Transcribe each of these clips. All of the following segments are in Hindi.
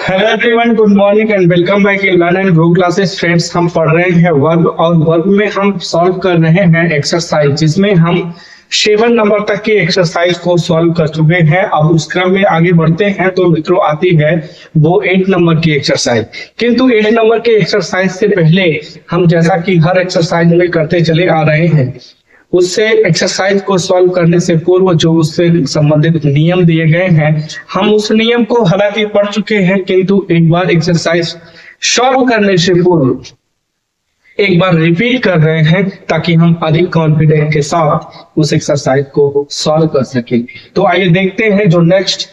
Hello everyone, good morning and welcome back in learn and grow classes. Friends, हम पढ़ रहे हैं वर्ब और वर्ब में हम सॉल्व कर रहे हैं एक्सरसाइज, जिसमें हम 7 नंबर तक की एक्सरसाइज को सॉल्व कर चुके हैं। अब उस क्रम में आगे बढ़ते हैं तो मित्रों आती है वो 8 नंबर की एक्सरसाइज। किंतु 8 नंबर के एक्सरसाइज से पहले हम जैसा कि हर एक्सरसाइज में करते चले आ रहे हैं, उससे एक्सरसाइज को सॉल्व करने से पूर्व जो उससे संबंधित नियम दिए गए हैं, हम उस नियम को हालांकि पढ़ चुके हैं, किंतु एक बार एक्सरसाइज सॉल्व करने से पूर्व एक बार रिपीट कर रहे हैं ताकि हम अधिक कॉन्फिडेंस के साथ उस एक्सरसाइज को सॉल्व कर सकें। तो आइए देखते हैं जो नेक्स्ट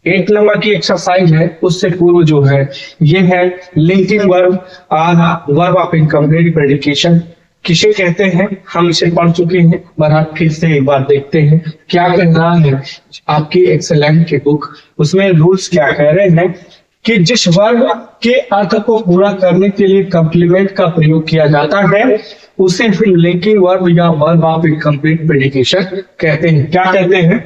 8 नंबर की एक्सरसाइज है। उससे पूर्व जो है ये है लिंकिंग वर्ब और वर्ब ऑफ इनकम्प्लीट प्रेडिकेशन किसे कहते हैं, हम इसे पढ़ चुके हैं। बहरहाल फिर से एक बार देखते हैं क्या कह रहा है आपकी एक्सेलेंट की बुक। उसमें रूल्स क्या कह रहे हैं कि जिस वर्ब के अर्थ को पूरा करने के लिए कॉम्प्लीमेंट का प्रयोग किया जाता है उसे फिर लिंकिंग वर्ब या वर्ब ऑफ इनकम्प्लीट प्रेडिकेशन कहते हैं। क्या कहते हैं?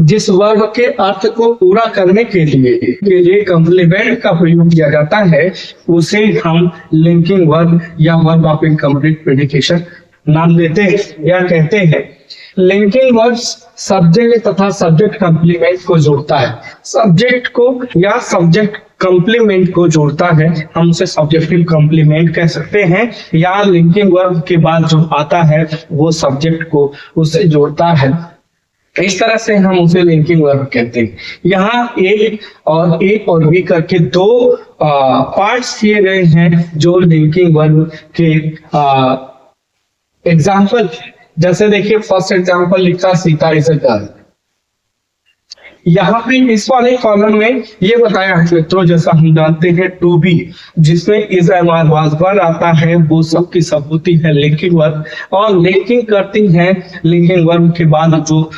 जिस वर्ब के अर्थ को पूरा करने के लिए कॉम्प्लीमेंट का प्रयोग किया जाता है उसे हम लिंकिंग वर्ब या वर्ब ऑफ इनकम्प्लीट प्रेडिकेशन नाम देते हैं या कहते हैं। लिंकिंग वर्ब सब्जेक्ट तथा सब्जेक्ट कॉम्प्लीमेंट को जोड़ता है। सब्जेक्ट को या सब्जेक्ट कॉम्प्लीमेंट को जोड़ता है, हम उसे सब्जेक्टिव कॉम्प्लीमेंट कह सकते हैं। या लिंकिंग वर्ब के बाद जो आता है वो सब्जेक्ट को उससे जोड़ता है, इस तरह से हम उसे लिंकिंग वर्ब कहते हैं। यहाँ ए और बी करके दो पार्ट्स किए गए हैं जो लिंकिंग वर्ब के एग्जाम्पल। जैसे देखिए फर्स्ट एग्जाम्पल लिखा सीता इज अ गर्ल। यहाँ पे इस वाले कॉलम में ये बताया है मित्रों, जैसा हम जानते हैं टू बी जिसमें इज एम वाज वर्ड आता है वो सब की सब होती है लिंकिंग वर्ब, और लिंकिंग करती है लिंकिंग वर्ब के बाद जो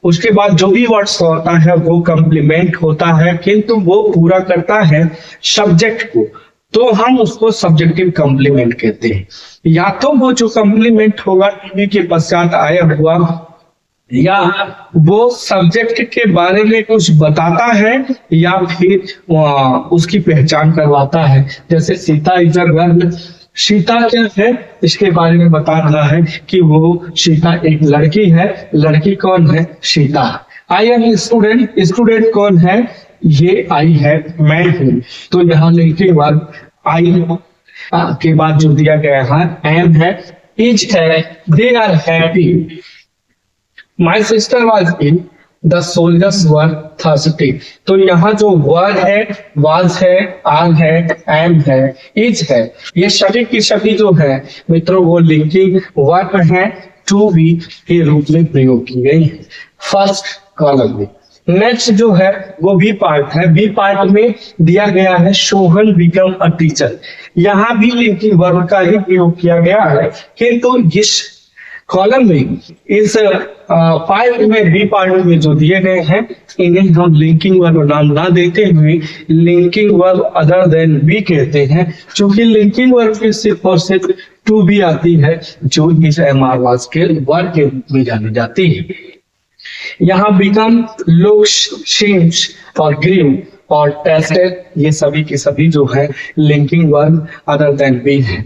उसके बाद जो भी वर्ड्स होता है वो कॉम्प्लीमेंट होता है, किंतु वो पूरा करता है सब्जेक्ट को, तो हम उसको सब्जेक्टिव कॉम्प्लीमेंट कहते हैं। या तो वो जो कॉम्प्लीमेंट होगा टू के पश्चात आया हुआ, या वो सब्जेक्ट के बारे में कुछ बताता है या फिर उसकी पहचान करवाता है। जैसे Sita is a girl, Sita क्या है इसके बारे में बता रहा है कि वो सीता एक लड़की है। लड़की कौन है? Sita. I am student, student कौन है? ये आई है, मैं हूं। तो यहाँ लिंकिंग वर्ब आई के बाद जो दिया गया है एम है, इज है, they are happy, my sister was ill, the soldiers were thirsty. तो यहाँ जो वर्ड है, वाज है, आर है, एम है, इज है, ये सभी की सभी जो है मित्रों वो लिंकिंग वर्ब है टू बी के रूप में प्रयोग की गई है फर्स्ट कॉलम में। नेक्स्ट जो है वो बी पार्ट है। बी पार्ट में दिया गया है सोहन बिकम अ टीचर। यहाँ भी लिंकिंग वर्ब का ही प्रयोग किया गया है, किंतु इस कॉलम में इस पार्ट में बी पार्ट में जो दिए गए हैं इन्हें हम लिंकिंग वर्ब नाम ना देते हुए linking verb other than be कहते हैं, क्योंकि लिंकिंग वर्ब की सिर्फ और सिर्फ टू बी आती है जो इस एमआरवाज के वर्ब के रूप में जानी जाती है। यहाँ बिकम, लुक्स, सीम्स और ग्रीन और टेस्टेड ये सभी की सभी जो है linking verb other than be है।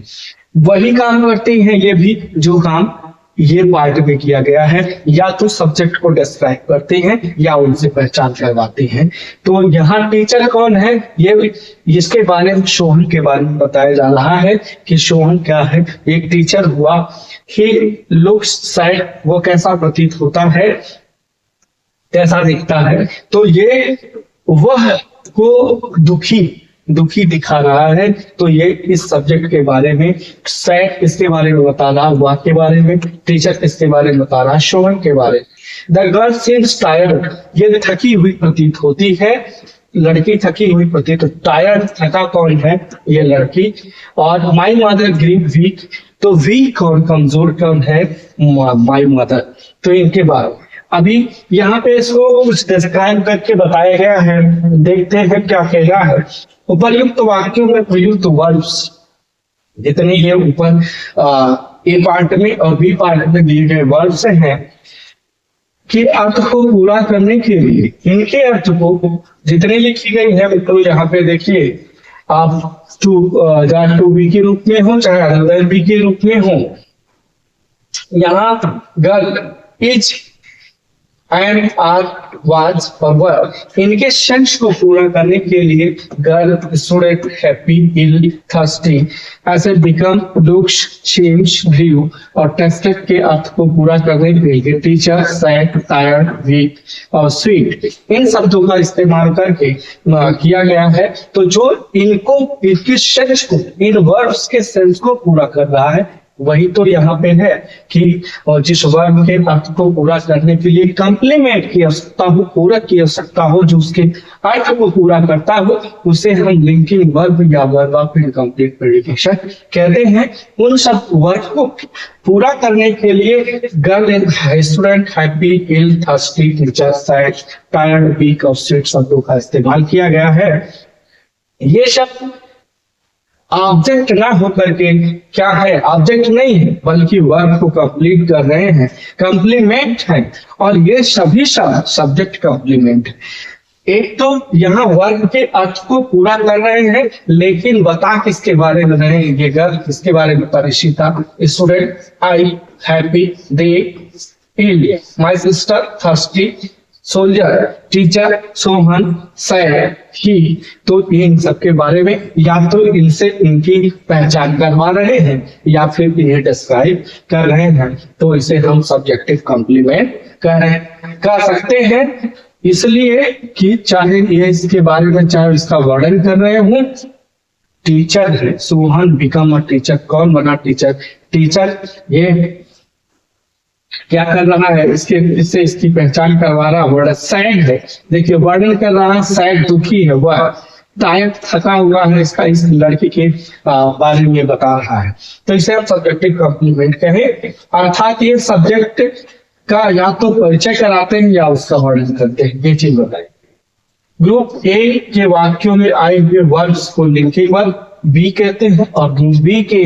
वही काम करती हैं ये भी जो काम ये पार्ट में किया गया है, या तो सब्जेक्ट को डिस्क्राइब करते हैं या उनसे पहचान करवाते हैं। तो यहाँ टीचर कौन है, ये इसके बारे में सोहन के बारे में बताया जा रहा है कि सोहन क्या है, एक टीचर हुआ। ही लुक्स सैड, वो कैसा प्रतीत होता है, कैसा दिखता है। तो ये वह को दुखी दिखा रहा है, तो ये इस सब्जेक्ट के बारे में, सैड इसके बारे में बता रहा, वाक के बारे में, टीचर इसके बारे में बता रहा, शोहन के बारे में। द गर्ल सीम्स टायर्ड, ये थकी हुई प्रतीत होती है, लड़की थकी हुई प्रतीत। टायर्ड थका कौन है? ये लड़की। और माई मदर ग्रीव वीक, तो वीक कौन, कमजोर कौन है? My mother. तो इनके बारे में अभी यहाँ पे इसको कुछ डिस्क्राइब करके बताया गया है, देखते हैं क्या कह रहा है। उपर्युक्त वाक्यों में प्रयुक्त वर्ब्स जितने ये ऊपर ए पार्ट में और बी पार्ट में दिए गए वर्ब्स हैं के अर्थ को पूरा करने के लिए, इनके अर्थ को जितने लिखी गई है मित्रों यहाँ पे देखिए, आप चाहे टू बी के रूप में हो चाहे अदर देन बी के रूप में हो, यहाँ girl is and are was और वर, इनके सेंस को पूरा करने के लिए girl student happy ill thirsty ऐसे बिकम लुक्स चेंज ड्यू और टेस्टेड के अर्थ को पूरा करने के लिए टीचर सैड टायर्ड वीक और स्वीट, इन शब्दों का इस्तेमाल करके किया गया है। तो जो इनको इनकी सेंस को, इन वर्ड्स के सेंस को पूरा कर रहा है, वही तो यहाँ पे है कि जिस वर्ग के अर्थ को पूरा करने के लिए कंप्लीमेंट की आवश्यकता हो, पूरक की आवश्यकता हो, जो उसके अर्थ को पूरा करता हो, उसे हम लिंकिंग वर्ब या वर्ब ऑफ इनकम्प्लीट प्रेडिकेशन कहते हैं। उन सब वर्ग को पूरा करने के लिए girl student happy ill thirsty teacher sad tired weak और स्वीट शब्दों का इस्तेमाल किया गया है। ये शब्द ऑब्जेक्ट ना होकर के क्या है, ऑब्जेक्ट नहीं है बल्कि वर्ब को कंप्लीट कर रहे हैं, कंप्लीमेंट है, और ये सभी शब्द सब्जेक्ट कंप्लीमेंट है। एक तो यहाँ वर्ग के अर्थ को पूरा कर रहे हैं, लेकिन बता किसके बारे में रहे हैं, ये गर्ल किसके बारे में, परिचिता, student I happy they ill my sister thirsty soldier teacher Sohan sad he, तो इन सबके बारे में या तो इनसे इनकी पहचान करवा रहे हैं या फिर इन्हें डिस्क्राइब कर रहे हैं, तो इसे हम सब्जेक्टिव कॉम्प्लीमेंट कह सकते हैं। इसलिए कि चाहे ये इसके बारे में चाहे इसका वर्णन कर रहे हो, टीचर है सोहन बिकम अ टीचर, कौन बना टीचर, टीचर ये क्या कर रहा है, इससे इसकी पहचान करवा रहा, वर्ड सैड है, देखिए वर्णन कर रहा है, सैड दुखी है, वह टायर्ड थका हुआ है, इसका इस लड़की के बारे में बता रहा है, तो इसे हम सब्जेक्टिव कॉम्प्लीमेंट कहें। अर्थात ये सब्जेक्ट का या तो परिचय कराते हैं या उसका वर्णन करते हैं, ये चीज बताइए। ग्रुप ए के वाक्यों में आए हुए वर्ब्स को लिंकिंग वर्ब बी कहते हैं और ग्रुप बी के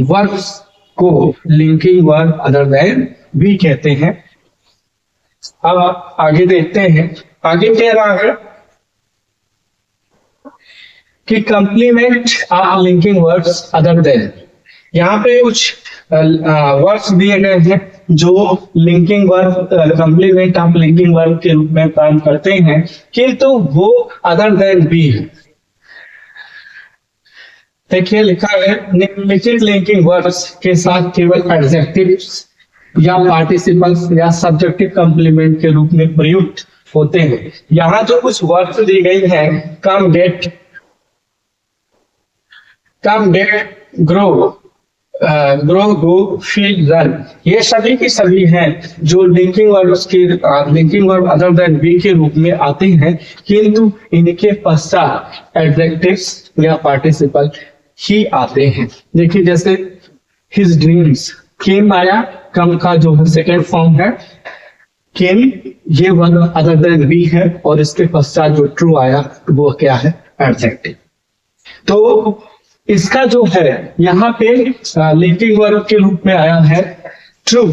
वर्ब्स को linking verb other than be कहते हैं। अब आगे देखते हैं, आगे कह रहा है कि complement are linking words other than, यहाँ पे कुछ वर्ड्स दिए गए हैं जो linking verb, complement of linking verb के रूप में काम करते हैं, किंतु वो अदर देन बी है। देखिए लिखा है निम्नलिखित लिंकिंग वर्ब्स के साथ केवल एडजेक्टिव्स या पार्टिसिपल्स या सब्जेक्टिव कॉम्प्लीमेंट के रूप में प्रयुक्त होते हैं। यहाँ जो कुछ वर्ड्स दी गई हैं, come get grow go feel run, ये सभी की सभी हैं जो लिंकिंग वर्ब्स के linking verb other than be के रूप में आते हैं, किंतु इनके पश्चात एडजेक्टिव्स या पार्टिसिपल ही आते हैं। देखिए जैसे हिज ड्रीम्स, केम आया, कम का जो है सेकेंड फॉर्म है केम, ये वर्ब अदर देन बी है, और इसके पश्चात जो ट्रू आया वो क्या है, एडजेक्टिव। तो इसका जो है यहाँ पे लिंकिंग वर्ब के रूप में आया है ट्रू,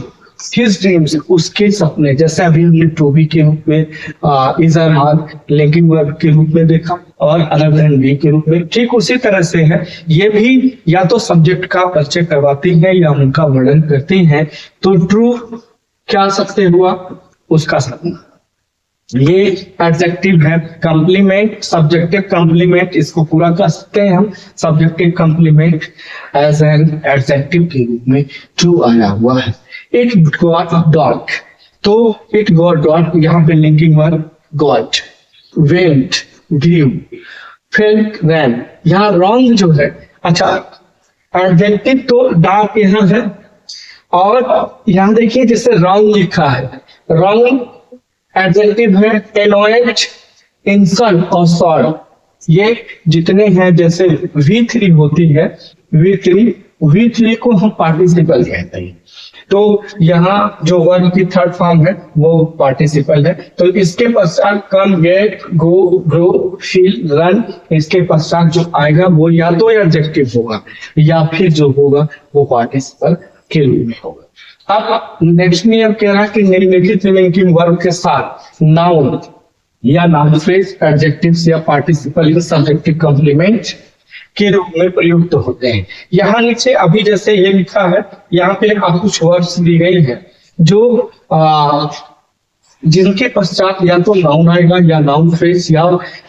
हिज ड्रीम्स, उसके सपने, जैसे अभी हमने टू बी के रूप में इज आर लिंकिंग वर्ब के रूप में देखा और अदर देन बी के रूप में, ठीक उसी तरह से है ये भी, या तो सब्जेक्ट का परिचय करवाती है या उनका वर्णन करती हैं। तो ट्रू क्या सकते हुआ, उसका सपना, ये एडजेक्टिव है। कॉम्प्लीमेंट सब्जेक्टिव कॉम्प्लीमेंट, इसको पूरा कर सकते हैं हम subjective complement as an adjective के रूप में ट्रू आया हुआ है। इट गॉट डॉट, तो इट गॉट डॉट, यहाँ पे लिंकिंग वर्ब गॉट, वेंट ड्यू, फिर रैन, यहाँ रॉन्ग जो है, अच्छा एडजेक्टिव तो डॉट यहाँ है, और यहाँ देखिए जिससे रॉन्ग लिखा है, रॉन्ग एडजेक्टिव है, एनोएट, इंसल्ट और सॉर्ट, ये जितने हैं, जैसे V3 होती है, V3 को हम पार्टिसिपल कहते हैं, तो यहाँ जो वर्ब की थर्ड फॉर्म है वो पार्टिसिपल है। तो इसके पश्चात कम, गेट, गो, ग्रो, फील, रन, इसके पश्चात जो आएगा वो या तो एडजेक्टिव होगा या फिर जो होगा वो पार्टिसिपल के रूप में होगा। अब नेक्स्ट नियम कह रहा है कि निम्नलिखित लिंकिंग वर्ब के साथ नाउन या नाउन फ्रेज, एडजेक्टिव्स या पार्टिसिपल इन सब्जेक्टिव कॉम्प्लीमेंट के रूप में प्रयुक्त होते हैं। यहाँ नीचे अभी जैसे ये लिखा है, यहाँ पे आप कुछ वर्ड्स दी गई है जो जिनके पश्चात या तो नाउन आएगा या नाउन फ्रेज या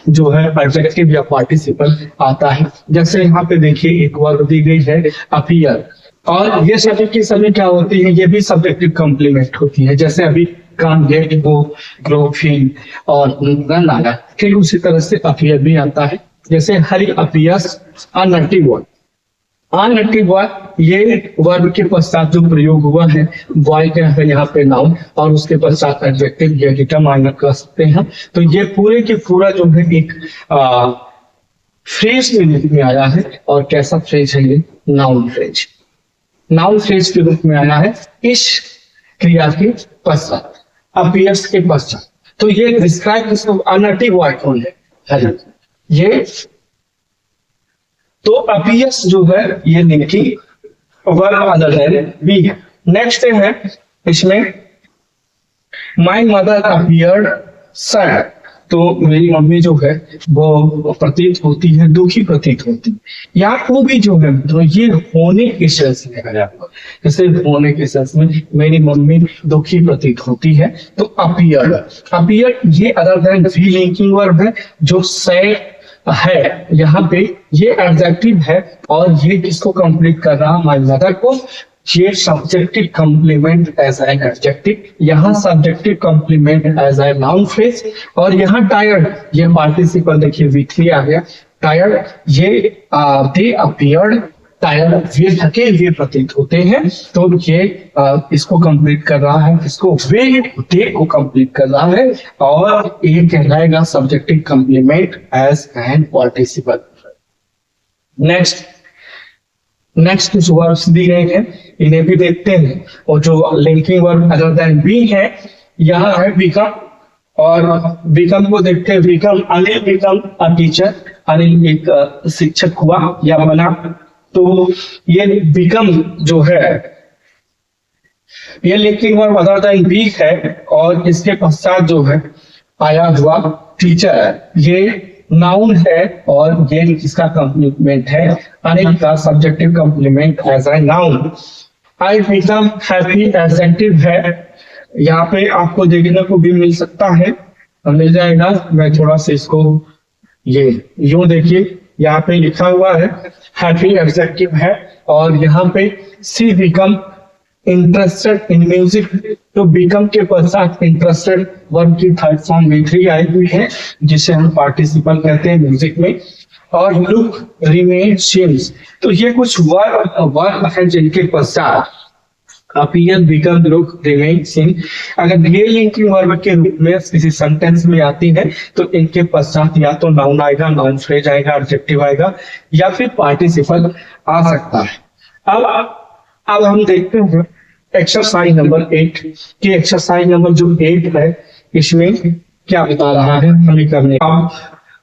जो है एडजेक्टिव या पार्टिसिपल आता है। जैसे यहाँ पे देखिए एक वर्ब दी गई है अपीयर, और ये सभी की सभी क्या होती है, ये भी सब्जेक्टिव कॉम्प्लीमेंट होती है। जैसे अभी कान, गेट, गो, ग्रो, फील और रन आया, ठीक उसी तरह से अपीयर भी आता है। जैसे हरी अपीयर्स अ नटी बॉय, अनटी बॉय ये वर्ब के पश्चात जो प्रयोग हुआ है, बॉय क्या है यहाँ पे नाउन और उसके पश्चात एडजेक्टिव या डिटरमाइनर कर सकते हैं। तो ये पूरे के पूरा जो है एक फ्रेज के रूप में आया है। और कैसा फ्रेज है ये? Noun phrase. नाउन फ्रेज के रूप में आया है इस क्रिया के पश्चात, अपीयर्स के पश्चात। तो ये डिस्क्राइब अनटी बॉय कौन है? ये तो अपीयर्स जो है ये linking verb other than be है। नेक्स्ट है इसमें माय मदर अपीयर्ड सैड, तो मेरी मम्मी जो है वो प्रतीत होती है दुखी प्रतीत होती है। यहाँ को भी जो है तो ये होने के सेंस में है, जैसे होने के सेंस में मेरी मम्मी दुखी प्रतीत होती है। तो अपीयर्ड, अपीयर्ड ये other than be linking verb है जो सैड है। यहाँ पे ये एडजेक्टिव है और ये किसको कंप्लीट कर रहा है? माय मदर को। ये subjective complement as an adjective, यहाँ subjective complement as a noun phrase, और यहाँ टायर्ड ये पार्टिसिपल देखिए वीकली आ गया। टायर्ड ये दे अपीयर्ड टायर्ड, वे थके हुए प्रतीत होते हैं। तो ये इसको कंप्लीट कर रहा है, इसको वे दे को कंप्लीट कर रहा है और ये कहलाएगा subjective complement as an participle. Next कुछ वर्ब्स दी गए हैं, इन्हें भी देखते हैं। और जो linking verb other than be है, यहाँ है बिकम, और बिकम को देखते हैं। Become, Anil become a teacher, Anil एक शिक्षक हुआ या बना। तो ये बिकम जो है ये linking verb other than be है और इसके पश्चात जो है आया हुआ टीचर, ये नाउन है और ये किसका कॉम्प्लीमेंट है? अनिल का subjective complement as a noun. I become happy adjective है, यहाँ पे आपको देखने को भी मिल सकता है, मिल जाएगा। मैं थोड़ा सा इसको ये यूं देखिए, यहाँ पे लिखा हुआ है हैप्पी एडजेक्टिव है और यहाँ पे सी बिकम इंटरेस्टेड इन म्यूजिक। तो बिकम के पश्चात इंटरेस्टेड वर्ब की थर्ड फॉर्म भी आई हुई है जिसे हम पार्टिसिपल कहते हैं म्यूजिक में। और लुक, रिमेन, सीम्स, तो ये कुछ वर्ब है जिनके पश्चात अपीयर, बिकम, लुक, रिमेन, सीम अगर ये लिंकिंग वर्ब के रूप में किसी सेंटेंस में आती है तो इनके पश्चात या तो नाउन आएगा, नाउन फ्रेज आएगा, एडजेक्टिव आएगा या फिर पार्टिसिपल आ सकता है। अब हम देखते हैं एक्सरसाइज नंबर 8 की। एक्सरसाइज नंबर जो 8 है इसमें क्या बता रहा है हमें करने। अब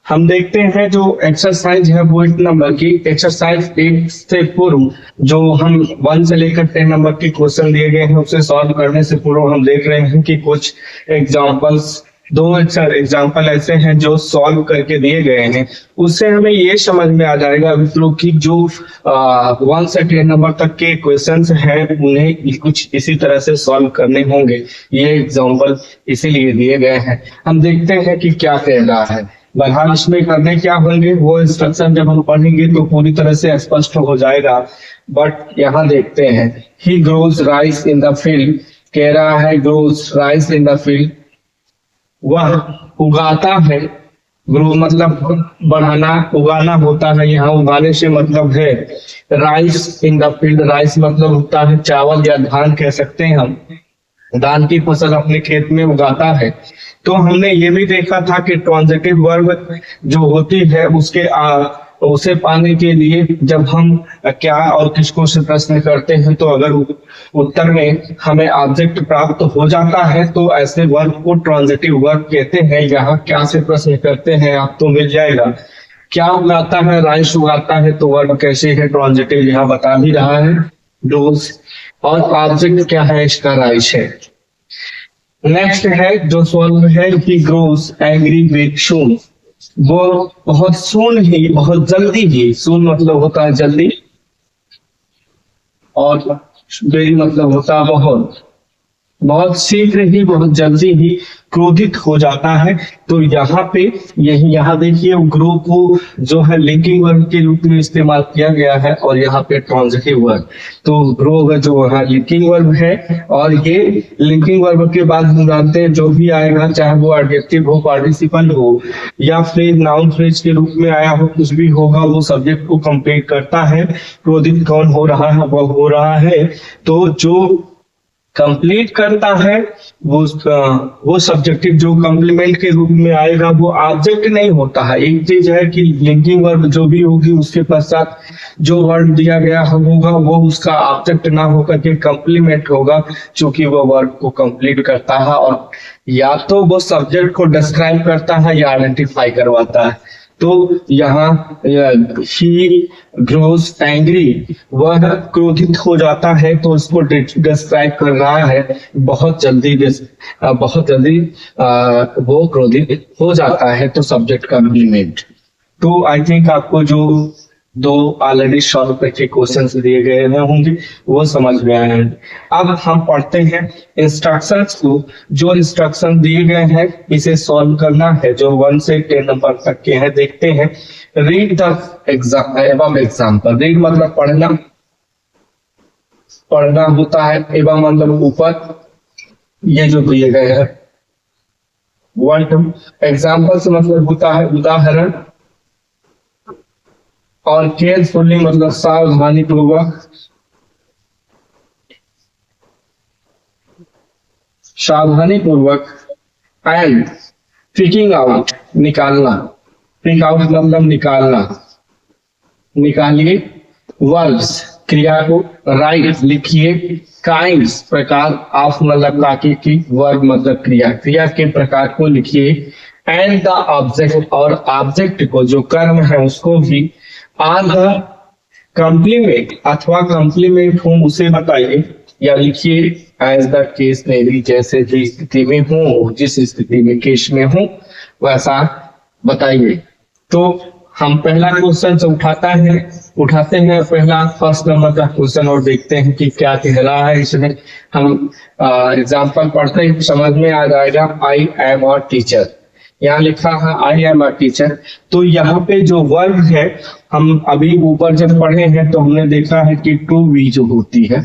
हम देखते हैं जो एक्सरसाइज है वो 8 नंबर की। एक्सरसाइज 8 से पूर्व जो हम 1 से लेकर 10 नंबर के क्वेश्चन दिए गए हैं उसे सॉल्व करने से पूर्व हम देख रहे हैं कि कुछ एग्जाम्पल्स, 2 एग्जाम्पल ऐसे हैं जो सॉल्व करके दिए गए हैं। उससे हमें ये समझ में आ जाएगा मित्रों की जो 1 से 10 नंबर तक के क्वेश्चंस हैं उन्हें कुछ इसी तरह से सॉल्व करने होंगे। ये एग्जाम्पल इसीलिए दिए गए हैं। हम देखते हैं कि क्या कह रहा है। बहरहाल इसमें करने क्या होंगे वो इंस्ट्रक्शन जब हम पढ़ेंगे तो पूरी तरह से स्पष्ट हो जाएगा। बट यहाँ देखते हैं, ही grows rice in the field, कह रहा है grows rice in the field, वह उगाता है। ग्रो मतलब बढ़ाना, उगाना होता है, यहाँ उगाने से मतलब है rice in the field. Rice मतलब होता है चावल या धान कह सकते हैं हम, धान की फसल अपने खेत में उगाता है। तो हमने ये भी देखा था कि ट्रांजिटिव वर्ब जो होती है उसे पाने के लिए जब हम क्या और किसको से प्रश्न करते हैं तो अगर उत्तर में हमें ऑब्जेक्ट प्राप्त हो जाता है तो ऐसे वर्ब को ट्रांजिटिव वर्ब कहते हैं। यहाँ क्या से प्रश्न करते हैं आपको मिल जाएगा। क्या उगाता है? राइस उगाता है। तो वर्ब कैसे है? ट्रांजिटिव, यहाँ बता ही रहा है डोज। और ऑब्जेक्ट क्या है, इसका राइस है। नेक्स्ट है जो सॉल्व है कि ग्रोस एंग्री विद सून, वो बहुत सून ही, बहुत जल्दी ही, सून मतलब होता है जल्दी, और वेरी मतलब होता है बहुत, बहुत शीघ्र ही, बहुत जल्दी ही क्रोधित हो जाता है। तो यहाँ पे यही, यहाँ देखिए ग्रो को जो है लिंकिंग वर्ब के रूप में इस्तेमाल किया गया है और यहाँ पे ट्रांजिटिव वर्ब। तो ग्रो जो है लिंकिंग वर्ब है, और ये लिंकिंग वर्ब के बाद हम जानते हैं जो भी आएगा, चाहे वो एडजेक्टिव हो, पार्टिसिपल हो, या फिर नाउन फ्रेज के रूप में आया हो, कुछ भी होगा, वो सब्जेक्ट को कंप्लीट करता है। क्रोधित कौन हो रहा है, वह हो रहा है। तो जो कंप्लीट करता है वो सब्जेक्टिव जो कॉम्प्लीमेंट के रूप में आएगा, वो ऑब्जेक्ट नहीं होता है। एक चीज है कि लिंकिंग वर्ब जो भी होगी उसके पश्चात जो वर्ड दिया गया होगा वो उसका ऑब्जेक्ट ना होकर के कॉम्प्लीमेंट होगा, क्योंकि वो वर्ब को कंप्लीट करता है और या तो वो सब्जेक्ट को डिस्क्राइब करता है या आइडेंटिफाई करवाता है। तो यहाँ ही ग्रोस एंग्री, वह क्रोधित हो जाता है, तो उसको डिस्क्राइब कर रहा है बहुत जल्दी, बहुत जल्दी वो क्रोधित हो जाता है, तो सब्जेक्ट कॉम्प्लीमेंट। तो आई थिंक आपको जो दो ऑलरेडी सॉल्व करके क्वेश्चन दिए गए हैं होंगे वो समझ में आए हैं। अब हम पढ़ते हैं इंस्ट्रक्शंस को। जो इंस्ट्रक्शन दिए गए हैं इसे सॉल्व करना है, जो 1 से 10 नंबर तक के हैं। देखते हैं, रीड द एवं एग्जाम्पल। रीड मतलब पढ़ना, पढ़ना होता है, एवं मतलब ऊपर, ये जो दिए गए हैं। 1 एग्जाम्पल से मतलब होता है उदाहरण, और केयरफुली मतलब सावधानी पूर्वक, सावधानी पूर्वक। एंड पिकिंग आउट निकालना, पिक आउट मतलब निकालना, निकालिए। वर्ब्स क्रिया को, राइट लिखिए। काइंड्स प्रकार, ऑफ मतलब बाकी की, वर्ब मतलब क्रिया, क्रिया के प्रकार को लिखिए। एंड द ऑब्जेक्ट, और ऑब्जेक्ट को जो कर्म है उसको भी। आर द कॉम्प्लीमेंट अथवा कॉम्प्लीमेंट हो उसे बताइए या लिखिए। एज द केस में भी, जैसे जिस स्थिति में हो, जिस स्थिति में केस में हो वैसा बताइए। तो हम पहला क्वेश्चन से उठाते हैं पहला फर्स्ट नंबर का क्वेश्चन और देखते हैं कि क्या कह रहा है इसमें। हम एग्जाम्पल पढ़ते ही समझ में आ जाएगा। आई एम अ टीचर, यहाँ लिखा है आई एम अ टीचर। तो यहाँ पे जो वर्ब है, हम अभी ऊपर जब पढ़े हैं तो हमने देखा है कि टू बी जो होती है,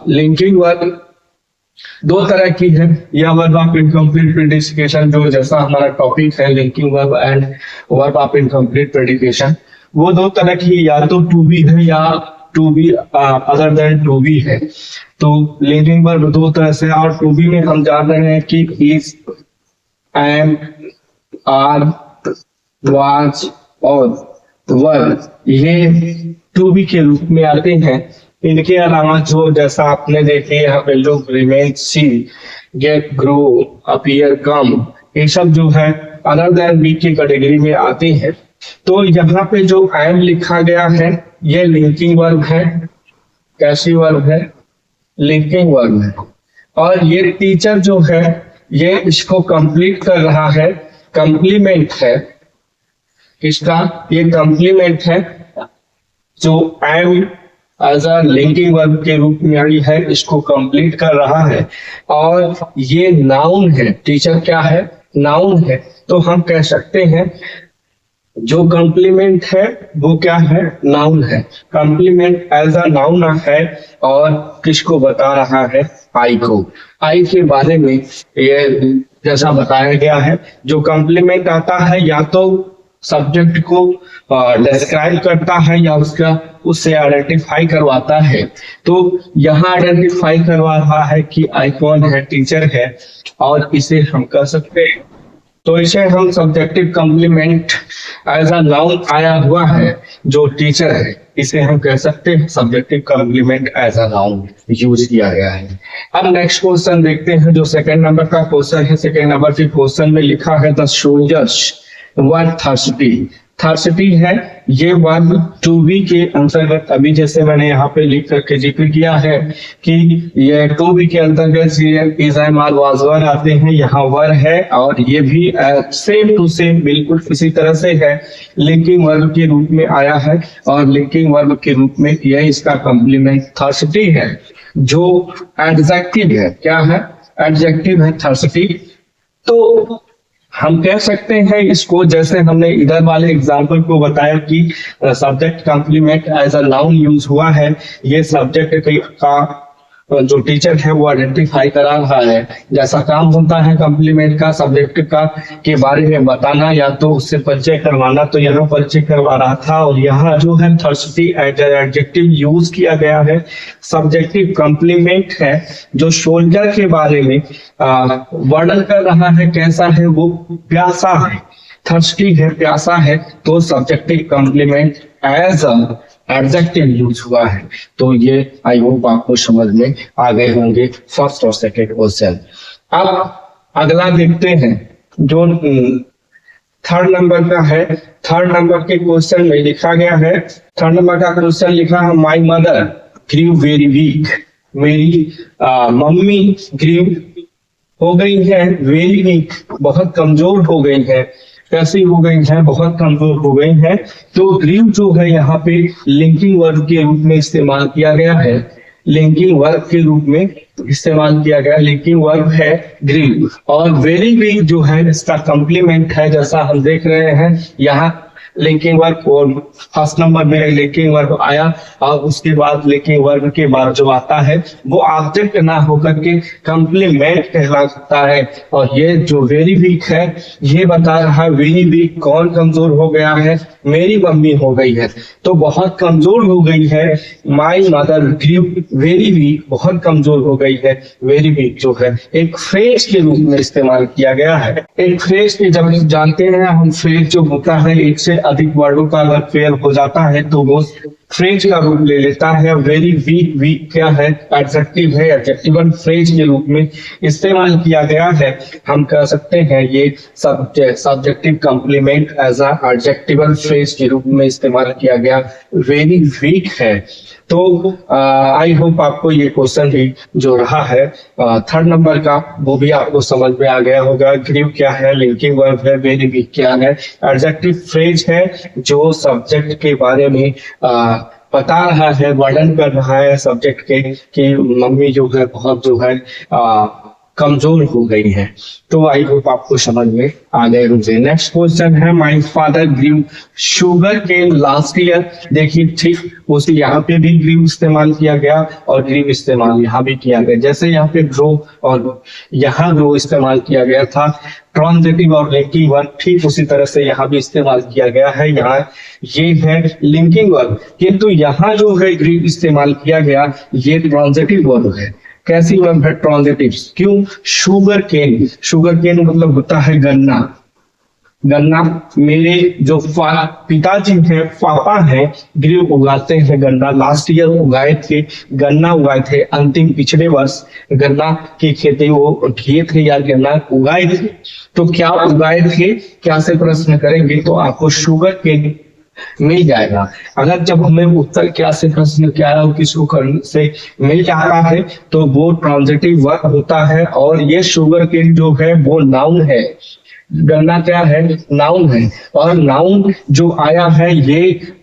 लिंकिंग वर्ब दो तरह की है। यह वर्ब ऑफ इनकम्प्लीट प्रेडिकेशन, जो जैसा हमारा टॉपिक है linking verb and verb of incomplete predication, वो दो तरह की, या तो टू बी है या to be other than to be है। तो लिंकिंग वर्ब दो तरह से, और टू बी में हम जान रहे हैं कि इज, एम, आर, वाज और वर, ये टू बी के रूप में आते हैं। इनके अलावा जो जैसा आपने देखे यहाँ पे लोग रिमेन, सी, गेट, ग्रो, अपीयर, कम, ये सब जो है अदर देन बी की कैटेगरी में आते हैं। तो यहाँ पे जो एम लिखा गया है ये लिंकिंग वर्ब है। कैसी वर्ब है? लिंकिंग वर्ब है। और ये टीचर जो है ये इसको कंप्लीट कर रहा है, कंप्लीमेंट है। किसका? ये कंप्लीमेंट है जो am as a linking verb के रूप में आई है, इसको कंप्लीट कर रहा है। और ये नाउन है, टीचर क्या है? नाउन है। तो हम कह सकते हैं जो कंप्लीमेंट है वो क्या है? नाउन है। कंप्लीमेंट एज अ नाउन है और किसको बता रहा है? आई को। आई के बारे में ये जैसा बताया गया है, जो कंप्लीमेंट आता है या तो सब्जेक्ट को डिस्क्राइब करता है या उससे आइडेंटिफाई करवाता है। तो यहाँ आइडेंटिफाई करवा रहा है कि आई कौन है? टीचर है। और इसे हम कह सकते हैं, तो इसे हम subjective complement as a noun आया हुआ है जो टीचर है, इसे हम कह सकते हैं subjective complement as a noun use किया गया है। अब नेक्स्ट क्वेश्चन देखते हैं जो सेकंड नंबर का क्वेश्चन है। सेकंड नंबर के क्वेश्चन में लिखा है the soldiers were thirsty. Thirsty है, ये वर्ब टू बी के अंतर्गत, अभी जैसे मैंने यहाँ पे लिख करके जिक्र किया है कि ये टू बी के अंतर्गत is am are was were आते हैं, यहाँ वर है और ये भी सेम टू सेम बिल्कुल इसी तरह से है, लिंकिंग वर्ब के रूप में आया है और लिंकिंग वर्ब के रूप में यह इसका कॉम्प्लीमेंट थर्सिटी है, जो एडजेक्टिव है। क्या है? एडजेक्टिव है थर्सिटी। तो हम कह सकते हैं इसको, जैसे हमने इधर वाले एग्जाम्पल को बताया कि subject complement as a noun use हुआ है, ये सब्जेक्ट का जो टीचर है वो आइडेंटिफाई करा रहा है। जैसा काम होता है कॉम्प्लीमेंट का, सब्जेक्ट का के बारे में बताना या तो उससे परिचय करवाना, तो यहाँ परिचय करवा रहा था। और यहाँ जो है थर्सिटी एडजेक्टिव यूज किया गया है। सब्जेक्टिव कॉम्प्लीमेंट है जो सोल्जर के बारे में वर्णन कर रहा है, कैसा है वो, प्यासा है। थर्स्टी है, प्यासा है, तो subjective complement as adjective use हुआ है। तो ये आई होप आपको समझ में आ गए होंगे फर्स्ट और सेकंड क्वेश्चन। अब अगला देखते हैं जो थर्ड नंबर का है। थर्ड नंबर के क्वेश्चन में लिखा गया है, थर्ड नंबर का क्वेश्चन लिखा है, my mother grew very weak. मेरी मम्मी ग्रीव हो गई है वेरी वीक, बहुत कमजोर हो गई है। कैसी हो गई है? बहुत कमजोर हो गई है। तो ग्रीव जो है यहाँ पे लिंकिंग वर्ब के रूप में इस्तेमाल किया गया है, लिंकिंग वर्ब के रूप में इस्तेमाल किया गया, लिंकिंग वर्ब है ग्रीव। और वेरी वीक जो है इसका कॉम्प्लीमेंट है, जैसा हम देख रहे हैं यहाँ लिंकिंग वर्ब, और फर्स्ट नंबर में लिंकिंग वर्ब आया और उसके बाद लिंकिंग वर्ब के बाद जो आता है वो ऑब्जेक्ट ना होकर के कॉम्प्लीमेंट कहलाता है। और ये जो वेरी वीक है ये बता रहा है वेरी वीक कौन कमजोर हो गया है? मेरी मम्मी हो गई है, तो बहुत कमजोर हो गई है। My mother grew very weak, बहुत कमजोर हो गई है। वेरी वीक जो है एक फ्रेज के रूप में इस्तेमाल किया गया है। एक फ्रेज के जब जानते हैं हम, फ्रेज जो होता है एक से अधिक वर्डों का अगर फेयर हो जाता है तो वो फ्रेज का रूप ले लेता है। वेरी वीक, वीक क्या है? एडजेक्टिव है, एडजेक्टिवल फ्रेज के रूप में इस्तेमाल किया गया है। हम कह सकते हैं ये subjective complement as a adjectival phrase के रूप में इस्तेमाल किया गया, वेरी वीक है। तो आई होप आपको ये क्वेश्चन भी जो रहा है थर्ड नंबर का वो भी आपको समझ में आ गया होगा। ग्रीव क्या है? लिंकिंग वर्ब है। वेरी वीक क्या है? एडजेक्टिव फ्रेज है जो सब्जेक्ट के बारे में बता रहा है, वर्णन कर रहा है सब्जेक्ट के कि मम्मी जो है बहुत जो है कमजोर हो गई है। तो आई होप आपको समझ में आ गए होंगे। नेक्स्ट क्वेश्चन है, my father grew sugar cane last year. देखिए ठीक उसी यहाँ पे भी ग्रीव इस्तेमाल किया गया और ग्रीव इस्तेमाल यहाँ भी किया गया। जैसे यहाँ पे ग्रो और यहाँ ग्रो इस्तेमाल किया गया था, ट्रांजिटिव और लिंकिंग वर्ब ठीक उसी तरह से यहाँ भी इस्तेमाल किया गया है। यहाँ ये है लिंकिंग वर्ब, किंतु यहाँ जो है ग्रीव इस्तेमाल किया गया ये ट्रांजिटिव वर्ब है। कैसी वर्ब है? ट्रांजिटिव। क्यों? शुगर केन, शुगर केन मतलब होता है गन्ना। गन्ना मेरे जो पिताजी हैं, पापा हैं, ग्रीव उगाते हैं गन्ना। लास्ट ईयर उगाए थे, गन्ना उगाए थे। अंतिम पिछले वर्ष गन्ना की खेती वो किए थे या गन्ना उगाए थे। तो क्या उगाए थे, क्या से प्रश्न करेंगे तो आपको शुगर केन मिल जाएगा। अगर जब हमें उत्तर क्या से प्रश्न क्या है किसको करने से मिल जाता है तो वो ट्रांजिटिव वर्ब होता है। और ये शुगर केन जो है वो नाउन है, गन्ना क्या है? नाउन है। और नाउन जो आया है ये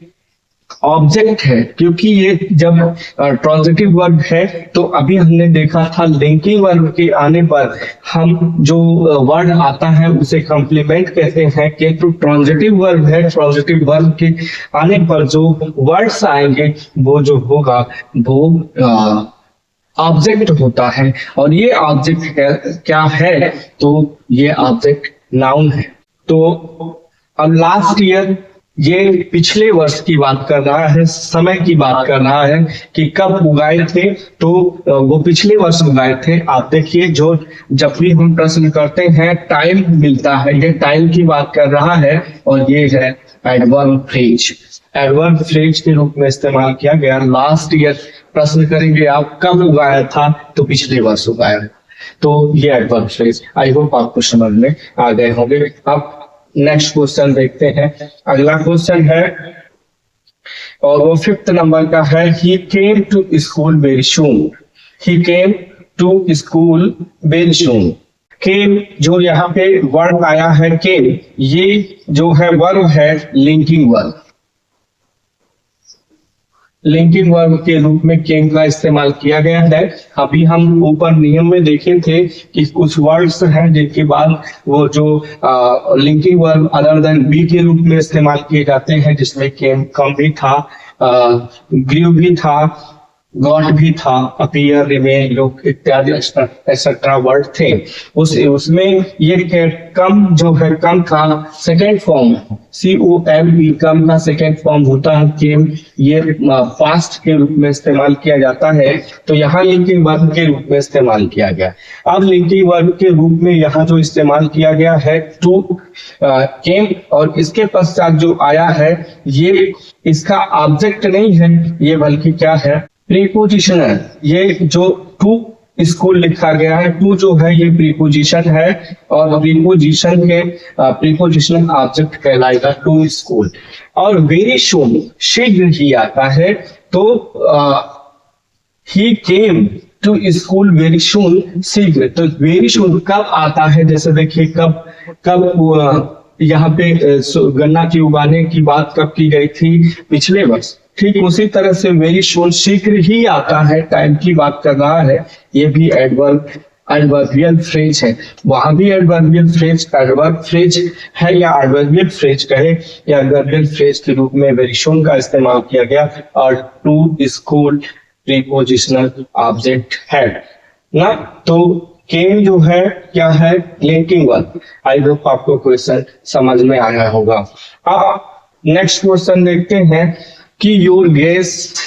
ऑब्जेक्ट है, क्योंकि ये जब ट्रांजिटिव वर्ब है तो अभी हमने देखा था लिंकिंग वर्ब के आने पर हम जो वर्ड आता है उसे कॉम्प्लीमेंट कहते हैं, किंतु ट्रांजिटिव वर्ब है, ट्रांजिटिव वर्ब के आने पर जो वर्ड्स आएंगे वो जो होगा वो ऑब्जेक्ट होता है। और ये ऑब्जेक्ट क्या है? तो ये ऑब्जेक्ट नाउन है। तो अब लास्ट ईयर ये पिछले वर्ष की बात कर रहा है, समय की बात कर रहा है कि कब उगाए थे, तो वो पिछले वर्ष उगाए थे। आप देखिए जो जब भी हम प्रश्न करते हैं टाइम मिलता है, ये टाइम की बात कर रहा है और ये है एडवर्ब फ्रेज। एडवर्ब फ्रेज के रूप में इस्तेमाल किया गया। लास्ट ईयर प्रश्न करेंगे आप कब उगाया था, तो पिछले वर्ष उगाया। तो ये एडवर्ब फ्रेज। आई होप आपको समझ में आ गए होंगे। अब नेक्स्ट क्वेश्चन देखते हैं। अगला क्वेश्चन है और वो 5th नंबर का है। He came to school very soon. He came to school very soon. Came जो यहाँ पे वर्ब आया है केम, ये जो है वर्ब है लिंकिंग वर्ब। लिंकिंग वर्ब के रूप में केम का इस्तेमाल किया गया है। अभी हम ऊपर नियम में देखे थे कि कुछ वर्ड्स हैं जिनके बाद वो जो linking verb other than be के रूप में इस्तेमाल किए जाते हैं, जिसमें केम कम भी था, ग्रीव भी था, गॉट भी था, अपीयर, रिमेन, लुक इत्यादि एक्सेट्रा वर्ड थे। उसमें ये कम जो है कम का सेकेंड फॉर्म COME कम का सेकेंड फॉर्म होता है केम। ये पास्ट के रूप में इस्तेमाल किया जाता है, तो यहाँ लिंकिंग वर्ब के रूप में इस्तेमाल किया गया। अब लिंकिंग वर्ब के रूप में यहाँ जो इस्तेमाल किया गया है टू केम, और इसके पश्चात जो आया है ये इसका ऑब्जेक्ट नहीं है, ये बल्कि क्या है, प्रीपोजिशन है। ये जो टू स्कूल लिखा गया है, टू जो है ये प्रीपोजिशन है, और प्रीपोजिशन के प्रीपोजिशनल ऑब्जेक्ट कहलाएगा टू स्कूल। और वेरी सून शीघ्र ही आता है, तो he came to school very soon, शीघ्र। तो वेरी सून कब आता है, जैसे देखिए कब यहाँ पे गन्ना की उगाने की बात कब की गई थी, पिछले वर्ष। ठीक उसी तरह से वेरी सून शीघ्र ही आता है, टाइम की बात कर रहा है। ये भी एडवर्बियल फ्रेज है, वहां भी एडवर्बियल फ्रेज है, या एडवर्बियल फ्रेज कहे या एडवर्बियल फ्रेज के रूप में वेरी सून का इस्तेमाल किया गया। और टू स्कूल प्रीपोजिशनल ऑब्जेक्ट है ना। तो केम जो है क्या है, लिंकिंग वर्ब। आई होप आपको क्वेश्चन समझ में आया होगा। अब नेक्स्ट क्वेश्चन देखते हैं कि योर गेस्ट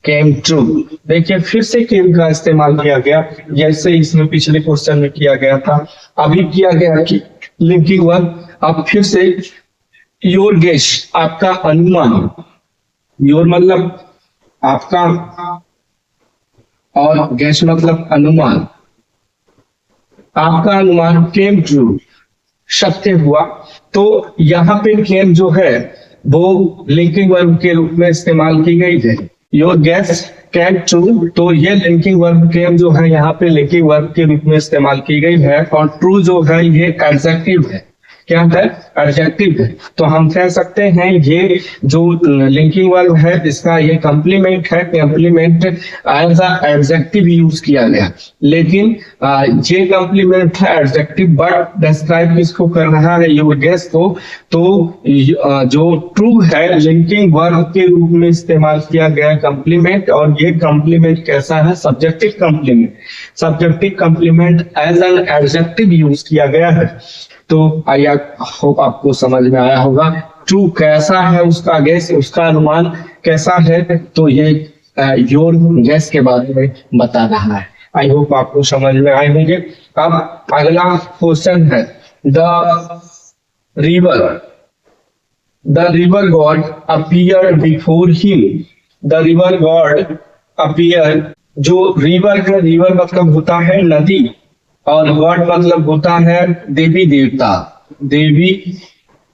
केम ट्रू। देखिए फिर से केम का इस्तेमाल किया गया, जैसे इसमें पिछले क्वेश्चन में किया गया था, अभी किया गया कि लिंकिंग वर्ब। अब फिर से योर गेस्ट आपका अनुमान, योर मतलब आपका और गेस्ट मतलब अनुमान, आपका अनुमान केम ट्रू सत्य हुआ। तो यहाँ पे केम जो है वो लिंकिंग वर्ब के रूप में इस्तेमाल की गई है। योर गेस कैम ट्रू, तो ये लिंकिंग वर्ब केम जो है यहाँ पे लिंकिंग वर्ब के रूप में इस्तेमाल की गई है। और ट्रू जो है ये एडजेक्टिव है, क्या है, एडजेक्टिव है। तो हम कह सकते हैं ये जो लिंकिंग वर्ब है इसका ये कॉम्प्लीमेंट है, complement as a adjective use किया गया। लेकिन ये कॉम्प्लीमेंट है एडजेक्टिव, बट डिस्क्राइब किसको कर रहा है, योर गेस को। तो जो ट्रू है लिंकिंग वर्ब के रूप में इस्तेमाल किया गया कॉम्प्लीमेंट, और ये कॉम्प्लीमेंट कैसा है, subjective complement. Subjective complement as an adjective use किया गया है। तो आई होप आपको समझ में आया होगा। ट्रू कैसा है, उसका गेस, उसका अनुमान कैसा है, तो ये योर गेस के बारे में बता रहा है। आई होप आपको समझ में आए होंगे। अब अगला क्वेश्चन है the river God appear before him. The river God appear, जो रिवर है, रिवर मतलब होता है नदी, और गॉड मतलब होता है देवी देवता, देवी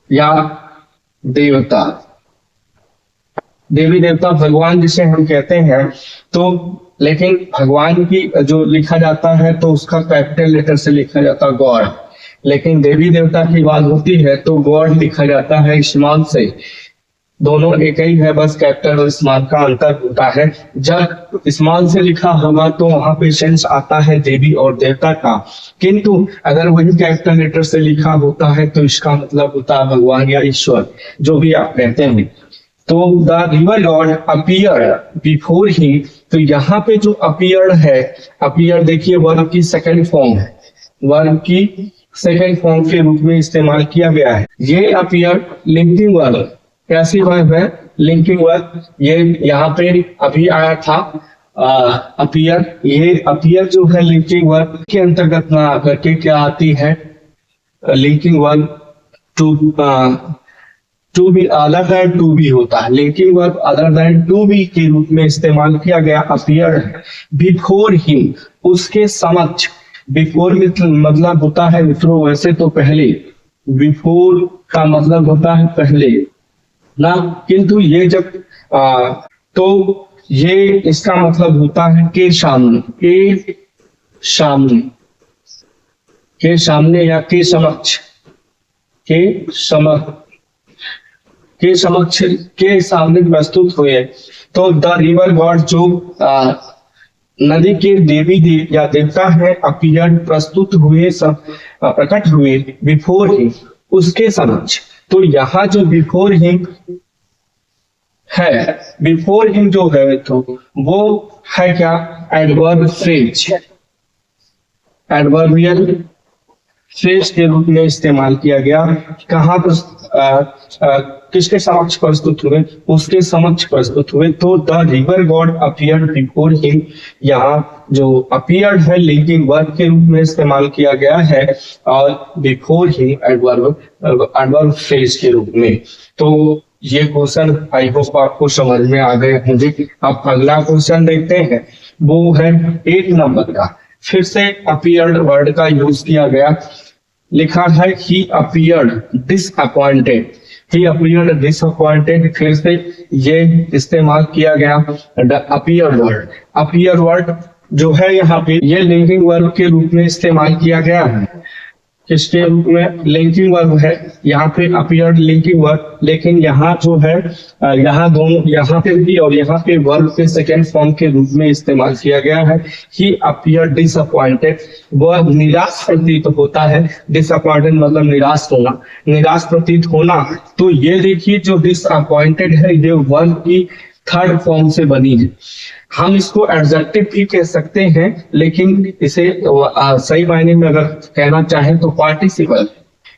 या देवता, देवी देवता भगवान जिसे हम कहते हैं। तो लेकिन भगवान की जो लिखा जाता है तो उसका कैपिटल लेटर से लिखा जाता है गॉड, लेकिन देवी देवता की बात होती है तो गॉड लिखा जाता है स्मॉल से। दोनों एक ही है, बस कैपिटल और स्मॉल का अंतर होता है। जब स्मॉल से लिखा होगा तो वहां पे सेंस आता है देवी और देवता का, किंतु अगर वही कैपिटल लेटर से लिखा होता है तो इसका मतलब होता है भगवान या ईश्वर, जो भी आप कहते हैं। तो the river God appear before he, तो यहाँ पे जो अपीयर है, अपीयर देखिए वर्ब की सेकंड फॉर्म है, वर्ब की सेकंड फॉर्म के रूप में इस्तेमाल किया गया है। ये अपीयर लिंकिंग वर्ब, कैसी वर्ब है, लिंकिंग वर्ब। ये यहाँ पे अभी आया था अपीयर, ये अपीयर जो है लिंकिंग वर्ब के अंतर्गत ना आकर के क्या आती है, linking verb to be other than to be होता है। Linking verb other than to be के रूप में इस्तेमाल किया गया अपीयर बिफोर हिम, उसके समक्ष। बिफोर मतलब होता है मित्रों वैसे तो पहले, बिफोर का मतलब होता है पहले ना, किंतु ये जब तो ये इसका मतलब होता है के सामने, के सामने, के सामने या के समक्ष, के समक्ष, के समक्ष, के सामने प्रस्तुत हुए। तो द रिवर गॉड जो नदी के देवी देव या देवता है, अपीयर्ड प्रस्तुत हुए, सब प्रकट हुए, बिफोर ही उसके समक्ष। तो यहाँ जो बिफोर हिम है, बिफोर हिम जो है तो वो है क्या, एडवर्ब फ्रेज, एडवर्बियल फ्रेज के रूप में इस्तेमाल किया गया। कहाँ पर किसके समक्ष प्रस्तुत हुए, उसके समक्ष प्रस्तुत हुए। तो the river God appeared before him, यहाँ जो अपीयर्ड है लिंकिंग वर्ब के रूप में इस्तेमाल किया गया है, और बिफोर हिम एडवर्ब फ्रेज के रूप में। तो ये क्वेश्चन आई होप आपको समझ में आ गए होंगे। अब अगला क्वेश्चन देखते हैं, वो है 8 नंबर का। फिर से अपीयर्ड वर्ड का यूज किया गया, लिखा है ही अपीयर्ड डिसअपॉइंटेड, ही अपीयर्ड डिसअपॉइंटेड। फिर से ये इस्तेमाल किया गया अपीयर्ड वर्ड। अपीयर वर्ड जो है यहाँ पे ये लिंकिंग वर्ब के रूप में इस्तेमाल किया गया है। किसके रूप में, लिंकिंग वर्ब है यहाँ पे, अपीयर्ड लिंकिंग वर्ब। लेकिन यहाँ जो है यहाँ दोनों, यहाँ पे भी और यहाँ पे वर्ब के सेकेंड फॉर्म के रूप में इस्तेमाल किया गया है। ही अपीयर्ड डिसअपॉइंटेड, वह निराश प्रतीत होता है। डिसअपॉइंटेड मतलब निराश होना, निराश प्रतीत होना। तो ये देखिए जो डिसअपॉइंटेड है ये वर्ब की थर्ड फॉर्म से बनी है। हम इसको एडजेक्टिव भी कह सकते हैं, लेकिन इसे सही मायने में अगर कहना चाहें तो पार्टिसिपल,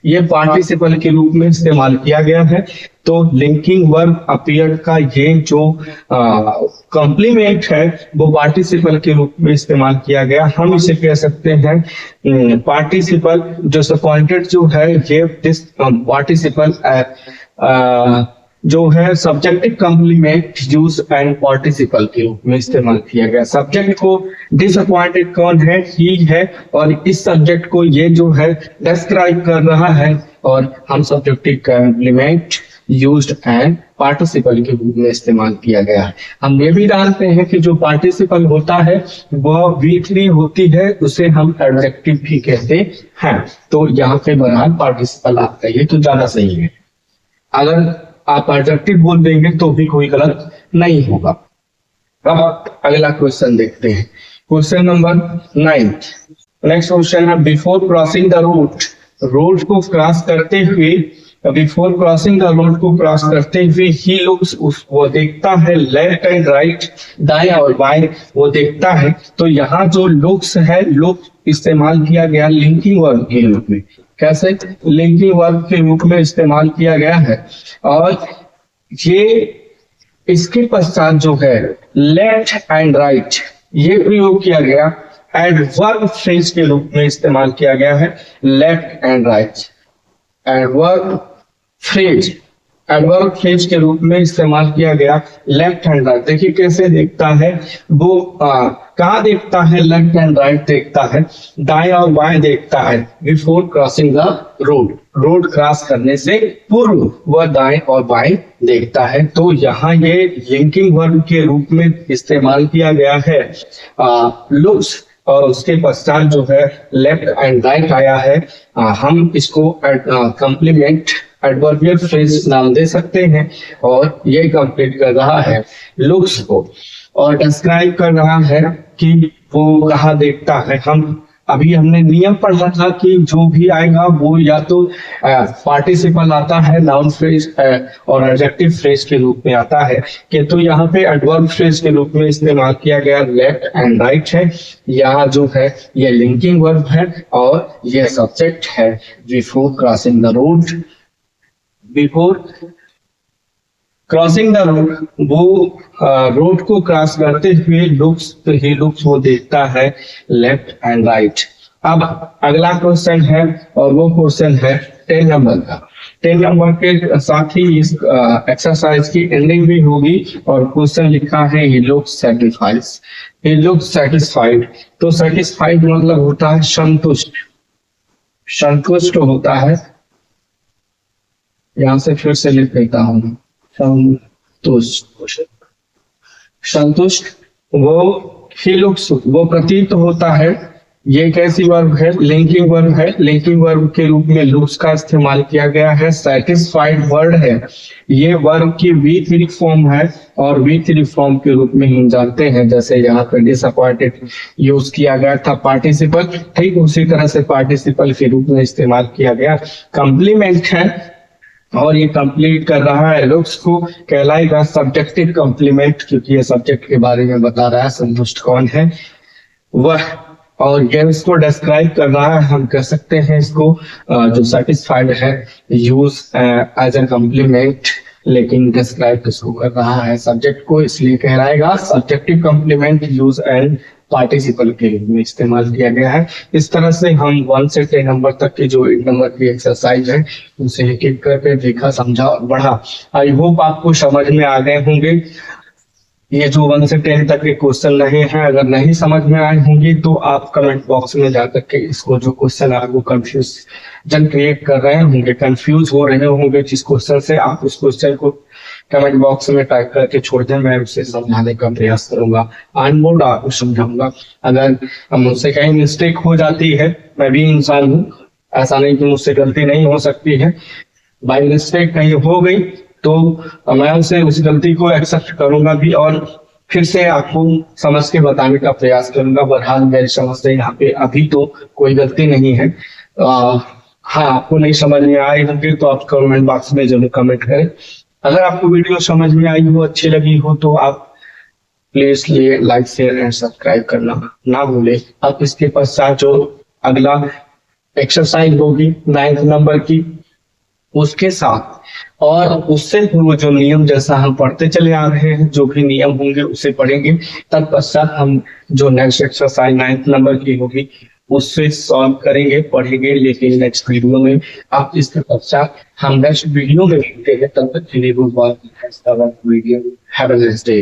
ये पार्टिसिपल के रूप में इस्तेमाल किया गया है। तो लिंकिंग वर्ब अपीयर्ड का ये जो कॉम्प्लीमेंट है वो पार्टिसिपल के रूप में इस्तेमाल किया गया। हम इसे कह सकते हैं पार्टिसिपल डिसअपॉइंटेड जो है ये दिस पार्टिसिपल जो है subjective complement use and participle के रूप में इस्तेमाल किया गया। सब्जेक्ट को डिसअपॉइंटेड कौन है, ही है, और इस सब्जेक्ट को ये जो है डिस्क्राइब कर रहा है, और हम subjective complement used and participle के रूप में इस्तेमाल किया गया है। हम ये भी जानते हैं कि जो पार्टिसिपल होता है वह वीकली होती है, उसे हम एडजेक्टिव भी कहते हैं। तो यहाँ पे बहरहाल पार्टिसिपल आपका ये तो ज्यादा सही है। अगर आप एडजेक्टिव बोल देंगे तो भी कोई गलत नहीं होगा। अब अगला क्वेश्चन देखते हैं, क्वेश्चन नंबर 9। नेक्स्ट क्वेश्चन है, before crossing the road, road को क्रॉस करते हुए, बिफोर क्रॉसिंग द रोड को क्रॉस करते हुए, ही लुक्स, वो देखता है, लेफ्ट एंड राइट, दाएं और बाएं वो देखता है। तो यहाँ जो लुक्स है, लुक इस्तेमाल किया गया लिंकिंग वर्ब के रूप में। कैसे, लिंकिंग वर्ब के रूप में इस्तेमाल किया गया है। और ये इसके पश्चात जो है लेफ्ट एंड राइट ये प्रयोग किया गया, एडवर्ब फ्रेज के रूप में इस्तेमाल किया गया है। Left and right adverb phrase, adverb phrase के रूप में इस्तेमाल किया गया। लेफ्ट हैंड राइट देखिए कैसे देखता है वो, कहाँ देखता है, लेफ्ट एंड राइट देखता है, दाएं और बाएं देखता है। Before crossing the road, road cross करने से पूर्व वह दाएं और बाएं देखता है। तो यहाँ ये लिंकिंग वर्ब के रूप में इस्तेमाल किया गया है लुक्स, और उसके पश्चात जो है लेफ्ट एंड राइट आया है। हम इसको कॉम्प्लीमेंट एडवर्बियल फ्रेज नाम दे सकते हैं, और ये कंप्लीट कर रहा है लुक्स को, और डिस्क्राइब कर रहा है कि वो कहाँ देखता है। अभी हमने नियम पढ़ा था कि जो भी आएगा वो या तो पार्टिसिपल आता है नाउन फ्रेज और एडजेक्टिव फ्रेज के रूप में आता है, किंतु यहाँ पे एडवर्ब फ्रेज के रूप में इस्तेमाल किया गया। लेफ्ट एंड राइट है, यहाँ जो है ये लिंकिंग वर्ब है, और ये सब्जेक्ट है before crossing the road. Before crossing the road, वो रोड को क्रॉस करते हुए लुक्स, ही लुक्स वो देखता है लेफ्ट एंड राइट। अब अगला क्वेश्चन है, और वो क्वेश्चन है 10 नंबर का। 10 नंबर के साथ ही इस एक्सरसाइज की एंडिंग भी होगी, और क्वेश्चन लिखा है he looks satisfied, he looks satisfied. तो सैटिस्फाइड मतलब होता है संतुष्ट, संतुष्ट होता है, यहाँ से फिर से लिख देता हूँ, संतुष्ट। संतुष्ट वो ही लुक्स, वो प्रतीत होता है। ये कैसी वर्ब है? लिंकिंग वर्ब है। लिंकिंग वर्ब के रूप में लुक्स का इस्तेमाल किया गया है। सेटिस्फाइड वर्ड है, ये वर्ब की V3 फॉर्म है और V3 फॉर्म के रूप में हम जानते हैं, जैसे यहाँ पर डिसअपॉइंटेड यूज किया गया था पार्टिसिपल, ठीक उसी तरह से पार्टिसिपल के रूप में इस्तेमाल किया गया। कॉम्प्लीमेंट है और ये कंप्लीट कर रहा है लुक्स को, कहलाएगा सब्जेक्टिव कॉम्प्लीमेंट, क्योंकि ये सब्जेक्ट के बारे में बता रहा है संतुष्ट कौन है वह, और ये इसको डिस्क्राइब कर रहा है। हम कह सकते हैं इसको जो सेटिस्फाइड है यूज एज ए कॉम्प्लीमेंट, लेकिन डिस्क्राइब किसको कर रहा है? सब्जेक्ट को, इसलिए कहलाएगा subjective complement use and participle के रूप में इस्तेमाल किया गया है। इस तरह से हम 1 से 10 नंबर तक की जो 1 नंबर की एक्सरसाइज है उसे एक एक करके देखा, समझा और बढ़ा। आई होप आपको समझ में आ गए होंगे। ये जो 1 से 10 तक के क्वेश्चन रहे हैं, अगर नहीं समझ में आए होंगे तो आप कमेंट बॉक्स में जाकर के इसको, जो क्वेश्चन आपको कंफ्यूजन क्रिएट कर रहे होंगे, कंफ्यूज हो रहे होंगे जिस क्वेश्चन से, आप उस क्वेश्चन को कमेंट बॉक्स में टाइप करके छोड़ दें, मैं उसे समझाने का प्रयास करूंगा। ऑन बोर्ड आपको समझाऊंगा। अगर मुझसे कहीं मिस्टेक हो जाती है, मैं भी इंसान हूँ, ऐसा नहीं कि मुझसे गलती नहीं हो सकती है, बाई मिस्टेक कहीं हो गई तो मैं उसे उस गलती को एक्सेप्ट करूंगा भी और फिर से आपको समझ के बताने का प्रयास करूंगा। बहरहाल मेरी समझ से यहाँ पे अभी तो कोई गलती नहीं है। हाँ, आपको नहीं समझ में आए होंगे तो आप कमेंट बॉक्स में जरूर कमेंट करें। अगर आपको वीडियो समझ में आई हो, अच्छी लगी हो, तो आप please like share and subscribe करना ना भूले। अब इसके पश्चात जो अगला एक्सरसाइज होगी 9th नंबर की, उसके साथ और उससे पूर्व जो नियम जैसा हम पढ़ते चले आ रहे हैं, जो भी नियम होंगे उसे पढ़ेंगे। तत्पश्चात हम जो नेक्स्ट एक्सरसाइज 9th नंबर की होगी उससे सॉल्व करेंगे, पढ़ेंगे, लेकिन नेक्स्ट वीडियो में। आप इसके पश्चात हम नेक्स्ट वीडियो में देखते हैं। तब तक के लिए goodbye, video have a nice day.